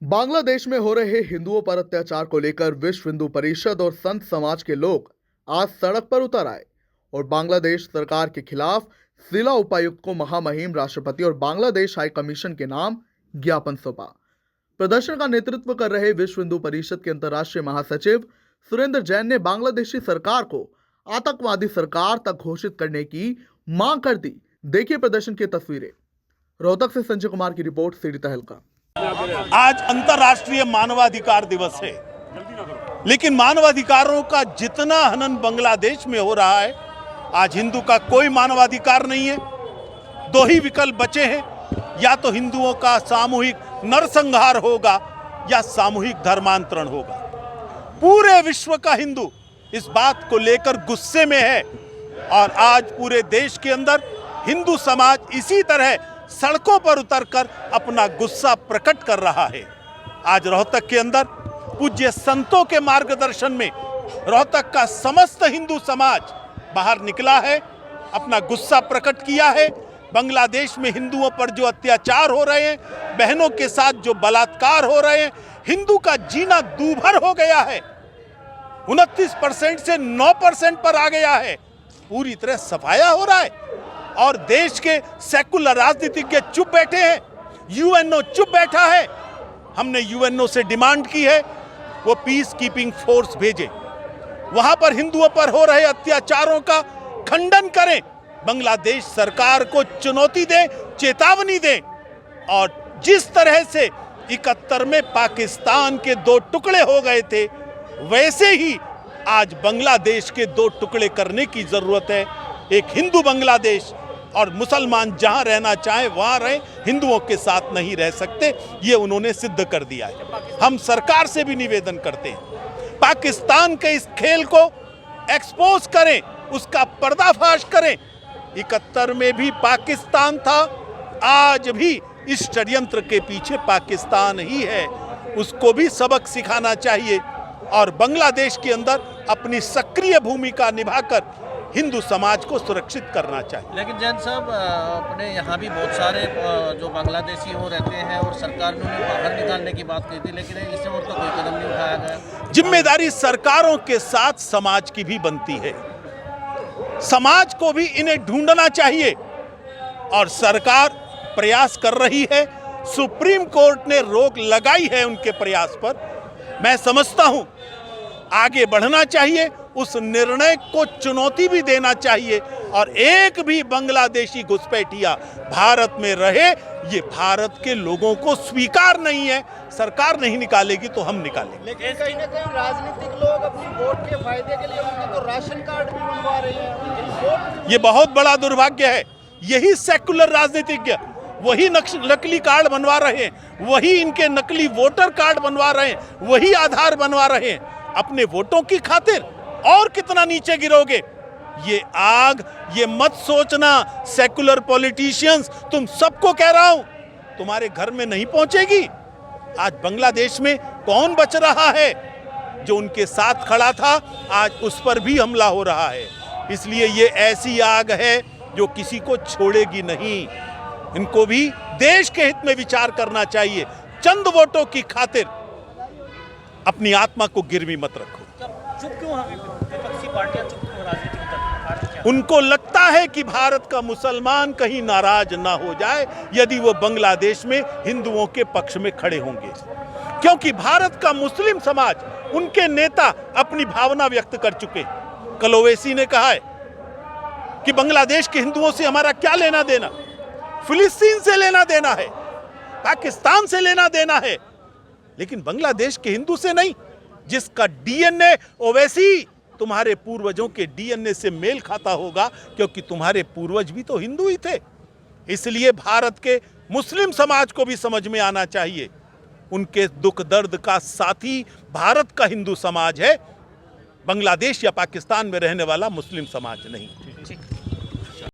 बांग्लादेश में हो रहे हिंदुओं पर अत्याचार को लेकर विश्व हिंदू परिषद और संत समाज के लोग आज सड़क पर उतर आए और बांग्लादेश सरकार के खिलाफ जिला उपायुक्त को महामहिम राष्ट्रपति और बांग्लादेश हाई कमीशन के नाम ज्ञापन सौंपा। प्रदर्शन का नेतृत्व कर रहे विश्व हिंदू परिषद के अंतर्राष्ट्रीय महासचिव सुरेंद्र जैन ने बांग्लादेशी सरकार को आतंकवादी सरकार तक घोषित करने की मांग कर दी। देखिए प्रदर्शन की तस्वीरें। रोहतक से संजय कुमार की रिपोर्ट, सीडी तहलका। आज अंतर्राष्ट्रीय मानवाधिकार दिवस है, लेकिन मानवाधिकारों का जितना हनन बांग्लादेश में हो रहा है, आज हिंदू का कोई मानवाधिकार नहीं है। दो ही विकल्प बचे हैं, या तो हिंदुओं का सामूहिक नरसंहार होगा या सामूहिक धर्मांतरण होगा। पूरे विश्व का हिंदू इस बात को लेकर गुस्से में है और आज पूरे देश के अंदर हिंदू समाज इसी तरह सड़कों पर उतरकर अपना गुस्सा प्रकट कर रहा है। आज रोहतक के अंदर पूज्य संतों के मार्गदर्शन में रोहतक का समस्त हिंदू समाज बाहर निकला है, अपना गुस्सा प्रकट किया है। बांग्लादेश में हिंदुओं पर जो अत्याचार हो रहे हैं, बहनों के साथ जो बलात्कार हो रहे हैं, हिंदू का जीना दूभर हो गया है। 29% से 9% पर आ गया है। पूरी तरह सफाया हो रहा है और देश के सेकुलर राजनीतिज्ञ चुप बैठे हैं। यूएनओ चुप बैठा है। हमने यूएनओ से डिमांड की है वो पीस कीपिंग फोर्स भेजे, वहां पर हिंदुओं पर हो रहे अत्याचारों का खंडन करें, बांग्लादेश सरकार को चुनौती दें, चेतावनी दें। और जिस तरह से 71 में पाकिस्तान के 2 टुकड़े हो गए थे, वैसे ही आज बांग्लादेश के 2 टुकड़े करने की जरूरत है। एक हिंदू बांग्लादेश और मुसलमान जहां रहना चाहे वहां रहे, हिंदुओं के साथ नहीं रह सकते, ये उन्होंने सिद्ध कर दिया है। हम सरकार से भी निवेदन करते हैं, पाकिस्तान के इस खेल को एक्सपोज करें, उसका पर्दाफाश करें। 71 में भी पाकिस्तान था, आज भी इस षड्यंत्र के पीछे पाकिस्तान ही है, उसको भी सबक सिखाना चाहिए और बांग्लादेश के अंदर अपनी सक्रिय भूमिका निभाकर हिंदू समाज को सुरक्षित करना चाहिए। लेकिन जैन साहब, अपने यहाँ भी बहुत सारे जो बांग्लादेशी हो रहते हैं और सरकार ने उन्हें बाहर निकालने की बात की थी, लेकिन इससे और तो कोई कदम नहीं उठाया गया। जिम्मेदारी सरकारों के साथ समाज की भी बनती है। समाज को भी इन्हें ढूंढना चाहिए और सरकार प्रयास कर रही है। सुप्रीम कोर्ट ने रोक लगाई है उनके प्रयास पर। मैं समझता हूं आगे बढ़ना चाहिए, उस निर्णय को चुनौती भी देना चाहिए और एक भी बांग्लादेशी घुसपैठिया भारत में रहे, ये भारत के लोगों को स्वीकार नहीं है। सरकार नहीं निकालेगी तो हम निकालेंगे। लेकिन कहीं ना कहीं राजनीतिक लोग अपनी वोट के फायदे के लिए उनके तो राशन कार्ड भी बनवा रहे हैं। ये बहुत बड़ा दुर्भाग्य है। यही सेकुलर राजनीतिज्ञ वही नकली कार्ड बनवा रहे हैं, वही इनके नकली वोटर कार्ड बनवा रहे हैं, वही आधार बनवा रहे हैं अपने वोटों की खातिर। और कितना नीचे गिरोगे? ये आग, ये मत सोचना सेकुलर पॉलिटिशियंस, तुम सबको कह रहा हूं, तुम्हारे घर में नहीं पहुंचेगी। आज बांग्लादेश में कौन बच रहा है? जो उनके साथ खड़ा था, आज उस पर भी हमला हो रहा है। इसलिए ये ऐसी आग है जो किसी को छोड़ेगी नहीं। इनको भी देश के हित में विचार करना चाहिए। चंद वोटों की खातिर अपनी आत्मा को गिरवी मत रखो। चुप क्यों हैं विपक्षी पार्टियां? चुप क्यों राजनीतिक पार्टियां? उनको लगता है कि भारत का मुसलमान कहीं नाराज ना हो जाए यदि वो बांग्लादेश में हिंदुओं के पक्ष में खड़े होंगे, क्योंकि भारत का मुस्लिम समाज, उनके नेता अपनी भावना व्यक्त कर चुके। कल ओवैसी ने कहा है कि बांग्लादेश के हिंदुओं से हमारा क्या लेना देना, फिलिस्तीन से लेना देना है, पाकिस्तान से लेना देना है, लेकिन बांग्लादेश के हिंदू से नहीं, जिसका डीएनए ओवैसी तुम्हारे पूर्वजों के डीएनए से मेल खाता होगा, क्योंकि तुम्हारे पूर्वज भी तो हिंदू ही थे। इसलिए भारत के मुस्लिम समाज को भी समझ में आना चाहिए, उनके दुख दर्द का साथी भारत का हिंदू समाज है, बांग्लादेश या पाकिस्तान में रहने वाला मुस्लिम समाज नहीं।